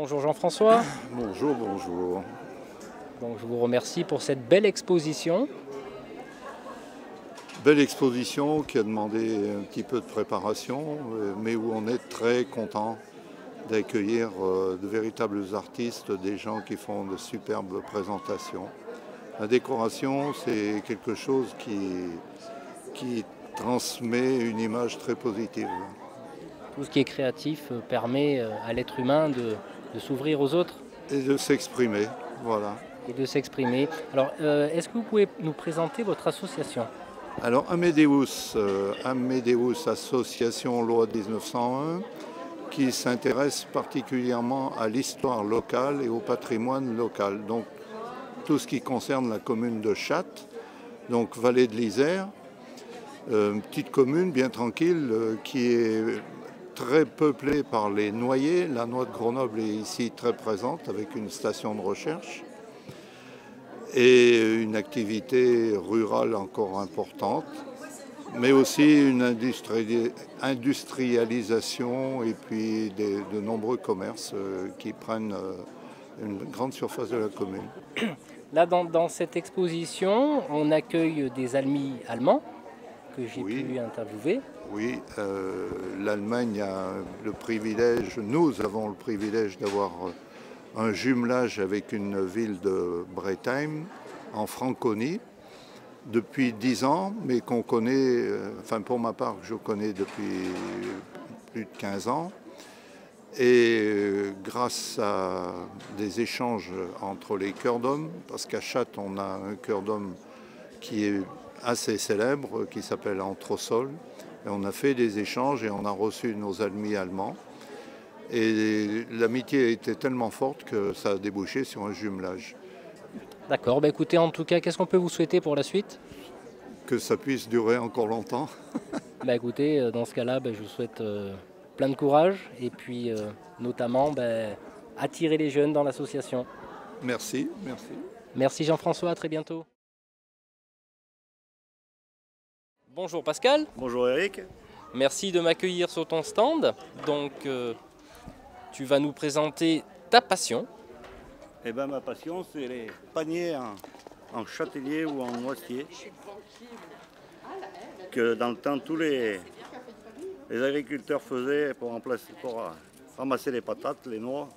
Bonjour Jean-François. Bonjour, bonjour. Donc, je vous remercie pour cette belle exposition. Belle exposition qui a demandé un petit peu de préparation, mais où on est très content d'accueillir de véritables artistes, des gens qui font de superbes présentations. La décoration, c'est quelque chose qui transmet une image très positive. Tout ce qui est créatif permet à l'être humain de s'ouvrir aux autres Et de s'exprimer, voilà. et de s'exprimer. Alors, est-ce que vous pouvez nous présenter votre association? Alors Amédéus Association Loi 1901, qui s'intéresse particulièrement à l'histoire locale et au patrimoine local. Donc tout ce qui concerne la commune de Chatte, donc vallée de l'Isère, une petite commune bien tranquille qui est très peuplée par les noyers. La noix de Grenoble est ici très présente avec une station de recherche et une activité rurale encore importante, mais aussi une industrialisation et puis de nombreux commerces qui prennent une grande surface de la commune. Là, dans cette exposition, on accueille des amis allemands que j'ai pu interviewer. Oui, l'Allemagne a le privilège, nous avons le privilège d'avoir un jumelage avec une ville de Breitheim, en Franconie, depuis 10 ans, mais qu'on connaît, enfin pour ma part, je connais depuis plus de 15 ans. Et grâce à des échanges entre les chœurs d'hommes, parce qu'à Chatte, on a un chœur d'hommes qui est assez célèbre, qui s'appelle Entresol, et on a fait des échanges et on a reçu nos amis allemands. Et l'amitié a été tellement forte que ça a débouché sur un jumelage. D'accord, écoutez, en tout cas, qu'est-ce qu'on peut vous souhaiter pour la suite? Que ça puisse durer encore longtemps. Écoutez, dans ce cas-là, je vous souhaite plein de courage et puis notamment attirer les jeunes dans l'association. Merci, merci. Merci Jean-François, à très bientôt. Bonjour Pascal. Bonjour Eric. Merci de m'accueillir sur ton stand. Donc, tu vas nous présenter ta passion. Eh bien, ma passion, c'est les paniers en châtaignier ou en noisetier. Que dans le temps, tous les agriculteurs faisaient pour ramasser les patates, les noix.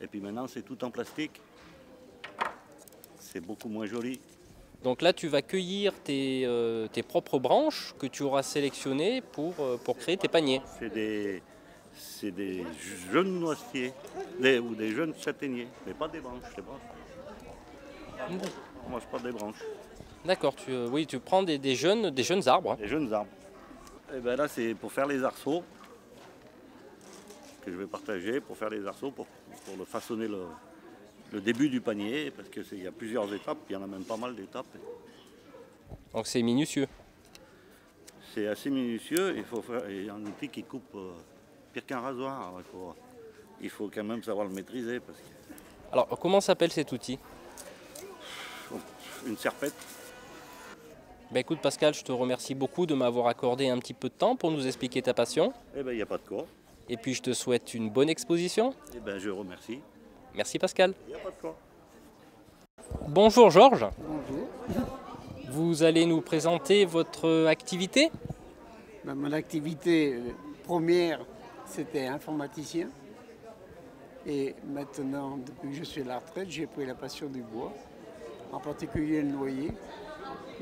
Et puis maintenant, c'est tout en plastique. C'est beaucoup moins joli. Donc là, tu vas cueillir tes propres branches que tu auras sélectionnées pour créer tes paniers. C'est des jeunes noisetiers ou des jeunes châtaigniers, mais pas des branches. On ne mange pas des branches. D'accord, tu prends des jeunes arbres. Des jeunes arbres. Et bien là, c'est pour faire les arceaux que je vais partager, pour faire les arceaux, pour le façonner le début du panier, parce qu'il y a plusieurs étapes, il y en a même pas mal d'étapes. Donc c'est minutieux. C'est assez minutieux, il y a un outil qui coupe pire qu'un rasoir. Il faut quand même savoir le maîtriser. Alors comment s'appelle cet outil? Une serpette. Écoute Pascal, je te remercie beaucoup de m'avoir accordé un petit peu de temps pour nous expliquer ta passion. Eh bien, il n'y a pas de quoi. Et puis je te souhaite une bonne exposition. Eh bien, je remercie. Merci Pascal. Il n'y a pas de quoi. Bonjour Georges. Bonjour. Vous allez nous présenter votre activité? Mon activité première, c'était informaticien. Et maintenant, depuis que je suis à la retraite, j'ai pris la passion du bois, en particulier le noyer.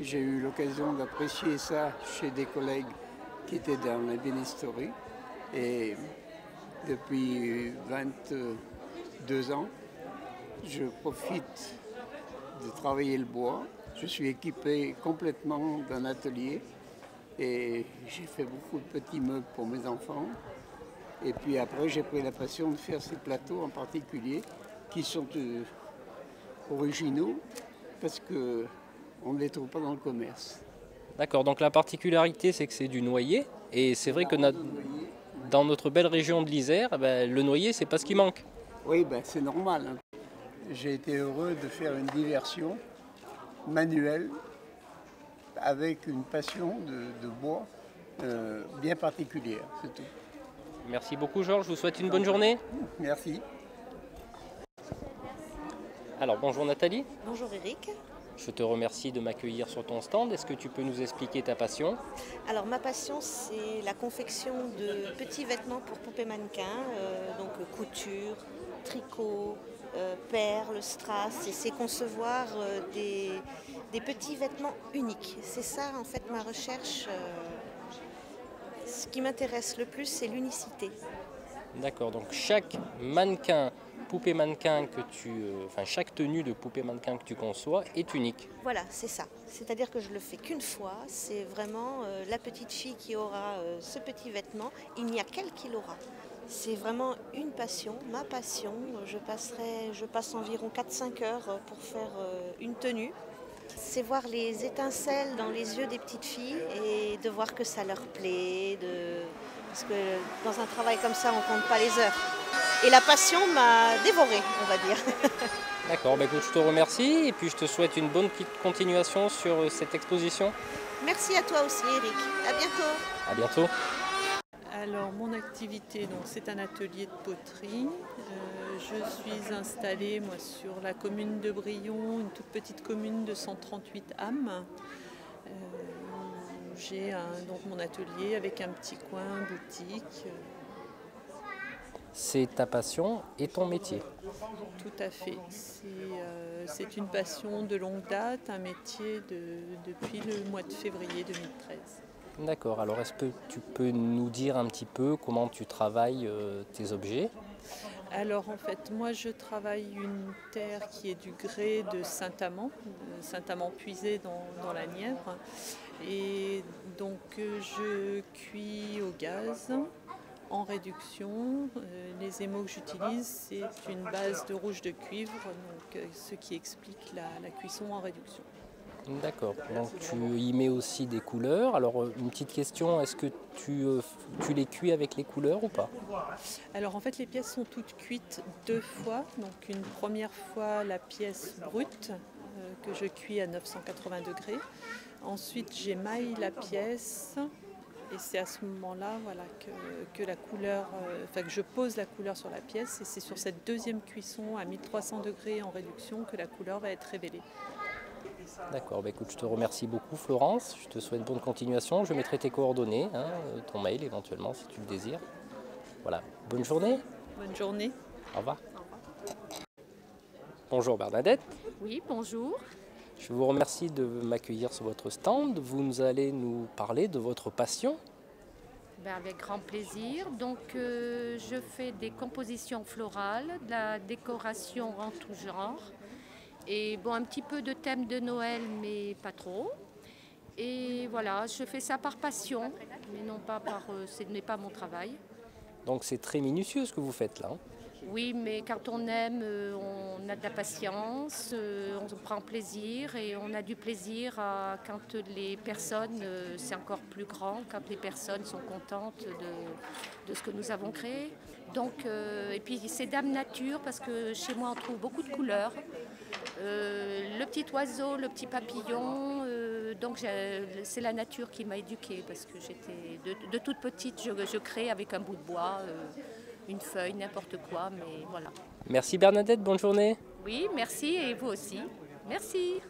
J'ai eu l'occasion d'apprécier ça chez des collègues qui étaient dans l'ébénisterie. Et depuis 22 ans, je profite de travailler le bois. Je suis équipé complètement d'un atelier et j'ai fait beaucoup de petits meubles pour mes enfants. Et puis après, j'ai pris la passion de faire ces plateaux en particulier qui sont originaux parce qu'on ne les trouve pas dans le commerce. D'accord, donc la particularité c'est que c'est du noyer et c'est vrai que dans notre belle région de l'Isère, le noyer c'est pas ce qui manque. Oui, c'est normal. J'ai été heureux de faire une diversion manuelle avec une passion de bois bien particulière, c'est tout. Merci beaucoup Georges, je vous souhaite une bonne journée. Merci. Alors bonjour Nathalie, Bonjour Eric. je te remercie de m'accueillir sur ton stand. Est-ce que tu peux nous expliquer ta passion? Alors ma passion c'est la confection de petits vêtements pour poupées mannequins, donc couture, tricot, perles, strass, et c'est concevoir des petits vêtements uniques. C'est ça en fait ma recherche. Ce qui m'intéresse le plus c'est l'unicité. D'accord, donc chaque mannequin, poupée mannequin chaque tenue de poupée mannequin que tu conçois est unique. Voilà, c'est ça. C'est-à-dire que je le fais qu'une fois. C'est vraiment la petite fille qui aura ce petit vêtement. Il n'y a qu'elle qui l'aura. C'est vraiment une passion, ma passion. Je passe environ 4-5 heures pour faire une tenue. C'est voir les étincelles dans les yeux des petites filles et de voir que ça leur plaît. Parce que dans un travail comme ça, on ne compte pas les heures. Et la passion m'a dévorée, on va dire. D'accord, écoute, je te remercie et puis je te souhaite une bonne continuation sur cette exposition. Merci à toi aussi Eric. À bientôt. À bientôt. Alors mon activité, c'est un atelier de poterie. Je suis installée moi, sur la commune de Brion, une toute petite commune de 138 âmes. J'ai donc mon atelier avec un petit coin boutique. C'est ta passion et ton métier. Tout à fait. C'est une passion de longue date, un métier depuis le mois de février 2013. D'accord, alors est-ce que tu peux nous dire un petit peu comment tu travailles tes objets? Alors en fait, moi je travaille une terre qui est du grès de Saint-Amand puisé dans la Nièvre. Et donc je cuis au gaz en réduction. Les émaux que j'utilise, c'est une base de rouge de cuivre, donc, ce qui explique la cuisson en réduction. D'accord, donc tu y mets aussi des couleurs. Alors une petite question, est-ce que tu les cuis avec les couleurs ou pas? Alors en fait les pièces sont toutes cuites 2 fois. Donc une première fois la pièce brute que je cuis à 980 degrés. Ensuite j'émaille la pièce et c'est à ce moment-là que la couleur, que je pose la couleur sur la pièce et c'est sur cette deuxième cuisson à 1300 degrés en réduction que la couleur va être révélée. D'accord, écoute, je te remercie beaucoup Florence, je te souhaite bonne continuation, je mettrai tes coordonnées, ton mail éventuellement si tu le désires. Voilà, bonne journée. Bonne journée. Au revoir. Bonjour Bernadette. Oui, bonjour. Je vous remercie de m'accueillir sur votre stand. Vous allez nous parler de votre passion. Avec grand plaisir. Donc, je fais des compositions florales, de la décoration en tout genre. Et un petit peu de thème de Noël, mais pas trop. Et voilà, je fais ça par passion, mais non pas ce n'est pas mon travail. Donc c'est très minutieux ce que vous faites là. Oui, mais quand on aime, on a de la patience, on prend plaisir et on a du plaisir quand les personnes, c'est encore plus grand, quand les personnes sont contentes de ce que nous avons créé. Donc, et puis c'est Dame Nature parce que chez moi on trouve beaucoup de couleurs. Le petit oiseau, le petit papillon, donc c'est la nature qui m'a éduquée parce que j'étais de toute petite, je crée avec un bout de bois. Une feuille, n'importe quoi, mais voilà. Merci Bernadette, bonne journée. Oui, merci et vous aussi. Merci.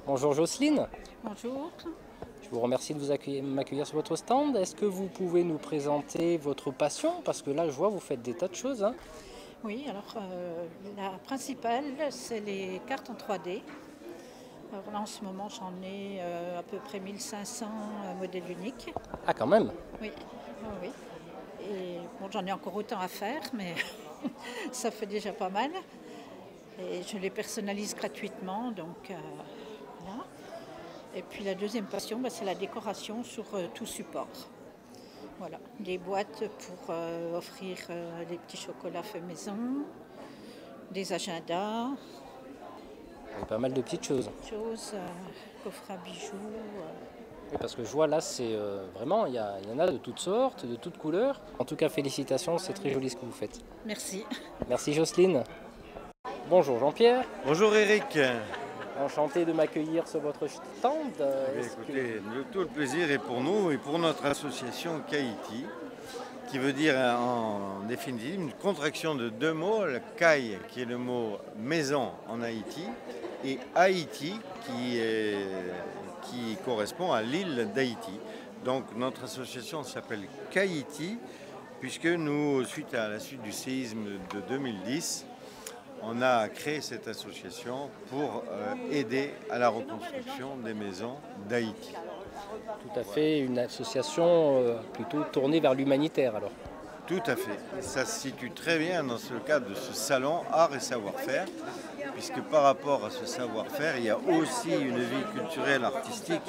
Bonjour Jocelyne. Bonjour. Je vous remercie de m'accueillir sur votre stand. Est-ce que vous pouvez nous présenter votre passion? Parce que là, je vois, vous faites des tas de choses. Oui, alors la principale, c'est les cartes en 3D. Alors là, en ce moment, j'en ai à peu près 1500 modèles uniques. Ah, quand même. Oui, oui. Et j'en ai encore autant à faire, mais ça fait déjà pas mal. Et je les personnalise gratuitement, donc voilà. Et puis la deuxième passion, c'est la décoration sur tout support. Voilà, des boîtes pour offrir des petits chocolats faits maison, des agendas. Il y a pas mal de petites choses. Coffres à bijoux. Oui, parce que je vois là, c'est vraiment, il y en a de toutes sortes, de toutes couleurs. En tout cas, félicitations, c'est très joli ce que vous faites. Merci. Merci Jocelyne. Bonjour Jean-Pierre. Bonjour Eric. Enchanté de m'accueillir sur votre stand. Écoutez, tout le plaisir est pour nous et pour notre association Kaiti. qui veut dire en définitive une contraction de deux mots, le Kai qui est le mot maison en Haïti et Haïti qui correspond à l'île d'Haïti. Donc notre association s'appelle Kaïti puisque nous, à la suite du séisme de 2010, on a créé cette association pour aider à la reconstruction des maisons d'Haïti. Tout à fait, une association plutôt tournée vers l'humanitaire alors. Tout à fait. Ça se situe très bien dans ce cadre de ce salon Art et Savoir-faire, puisque par rapport à ce savoir-faire, il y a aussi une vie culturelle, artistique,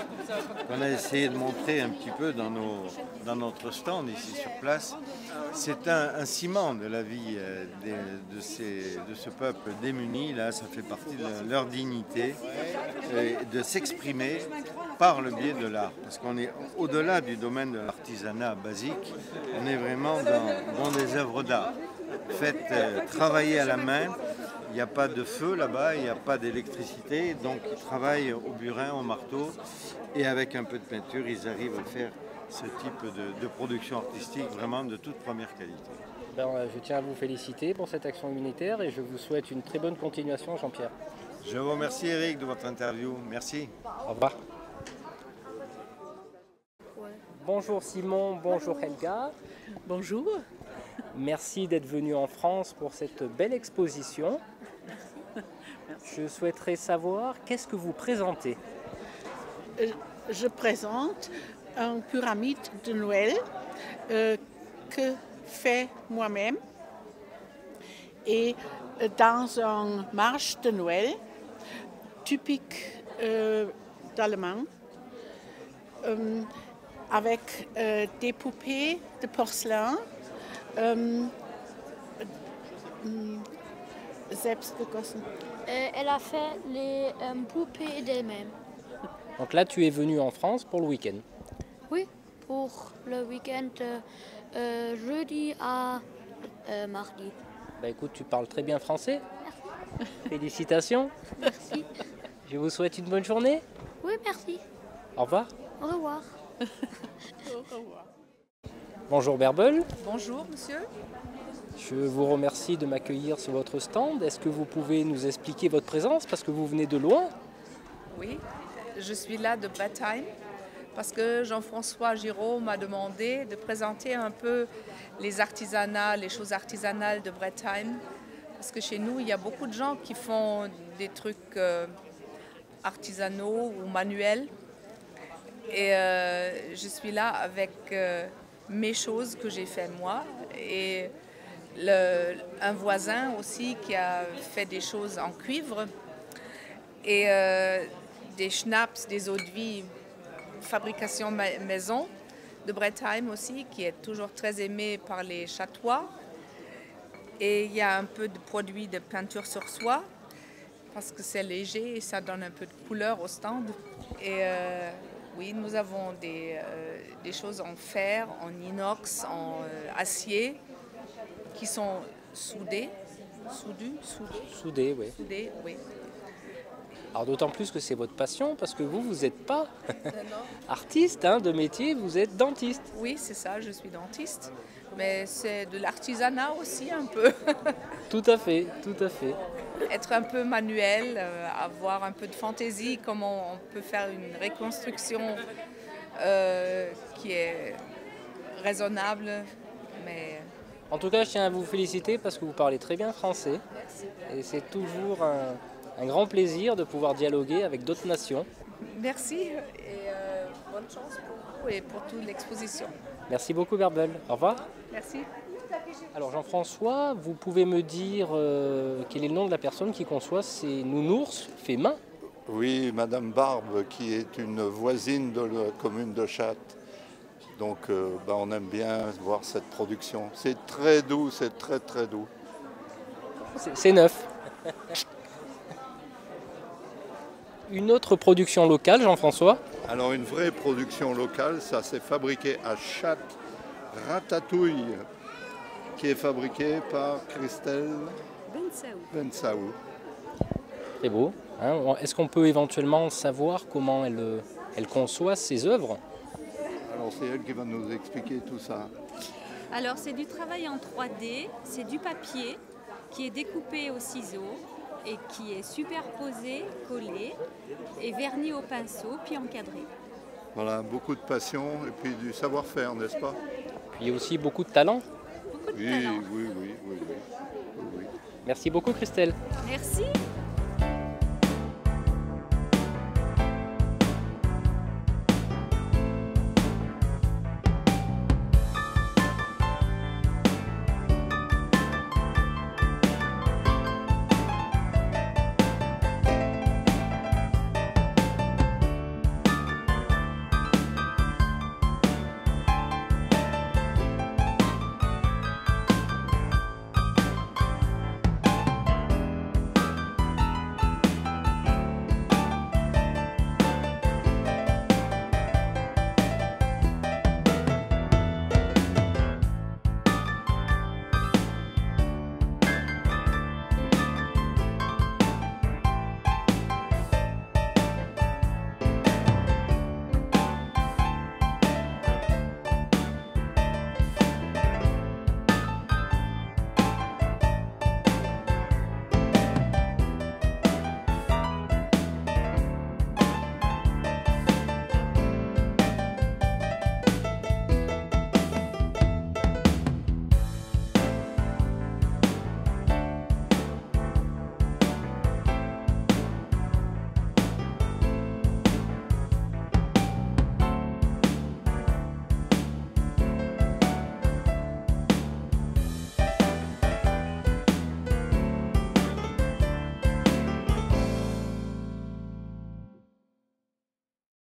qu'on a essayé de montrer un petit peu dans notre stand ici sur place. C'est un ciment de la vie de ce peuple démuni. Là, ça fait partie de leur dignité, de s'exprimer par le biais de l'art. Parce qu'on est au-delà du domaine de l'artisanat basique, on est vraiment dans des œuvres d'art. Faites travailler à la main. Il n'y a pas de feu là-bas, il n'y a pas d'électricité, donc ils travaillent au burin, au marteau, et avec un peu de peinture, ils arrivent à faire ce type de production artistique vraiment de toute première qualité. Je tiens à vous féliciter pour cette action humanitaire et je vous souhaite une très bonne continuation, Jean-Pierre. Je vous remercie Eric de votre interview. Merci. Au revoir. Bonjour Simon, bonjour Helga. Bonjour. Merci d'être venu en France pour cette belle exposition. Je souhaiterais savoir, qu'est-ce que vous présentez? Je présente une pyramide de Noël que fait moi-même et dans une marche de Noël typique d'Allemagne avec des poupées de porcelain selbst gegossen. Elle a fait les poupées d'elle-même. Donc là, tu es venu en France pour le week-end? Oui, pour le week-end jeudi à mardi. Bah écoute, tu parles très bien français. Merci. Félicitations. Merci. Je vous souhaite une bonne journée. Oui, merci. Au revoir. Au revoir. Au revoir. Bonjour Berbel. Bonjour monsieur. Je vous remercie de m'accueillir sur votre stand. Est-ce que vous pouvez nous expliquer votre présence parce que vous venez de loin? Oui, je suis là de Brettheim parce que Jean-François Giraud m'a demandé de présenter un peu les artisanats, les choses artisanales de Brettheim. Parce que chez nous, il y a beaucoup de gens qui font des trucs artisanaux ou manuels. Et je suis là avec mes choses que j'ai fait moi et un voisin aussi qui a fait des choses en cuivre et des schnapps, des eaux de vie, fabrication maison de Brettheim aussi, qui est toujours très aimé par les Châtois. Et il y a un peu de produits de peinture sur soie parce que c'est léger et ça donne un peu de couleur au stand. Et oui, nous avons des choses en fer, en inox, en acier qui sont soudées, oui. Soudées, oui. Alors d'autant plus que c'est votre passion parce que vous n'êtes pas artiste de métier, vous êtes dentiste. Oui, c'est ça, je suis dentiste. Mais c'est de l'artisanat aussi un peu. Tout à fait, tout à fait. Être un peu manuel, avoir un peu de fantaisie, comment on peut faire une reconstruction qui est raisonnable. Mais... En tout cas, je tiens à vous féliciter parce que vous parlez très bien français. Merci. Et c'est toujours un grand plaisir de pouvoir dialoguer avec d'autres nations. Merci et bonne chance pour vous et pour toute l'exposition. Merci beaucoup Berbel. Au revoir. Merci. Alors Jean-François, vous pouvez me dire quel est le nom de la personne qui conçoit ces nounours faits main? Oui, Madame Barbe, qui est une voisine de la commune de Châtes. Donc on aime bien voir cette production. C'est très doux, c'est très très doux. C'est neuf. Une autre production locale, Jean-François? Alors une vraie production locale, ça s'est fabriqué à Châtes, Ratatouille, qui est fabriqué par Christelle Bensaou. Très beau. Est-ce qu'on peut éventuellement savoir comment elle conçoit ses œuvres? Alors c'est elle qui va nous expliquer tout ça. Alors c'est du travail en 3D, c'est du papier qui est découpé au ciseau et qui est superposé, collé et verni au pinceau puis encadré. Voilà, beaucoup de passion et puis du savoir-faire, n'est-ce pas? Puis aussi beaucoup de talent. Oui. Merci beaucoup Christelle. Merci.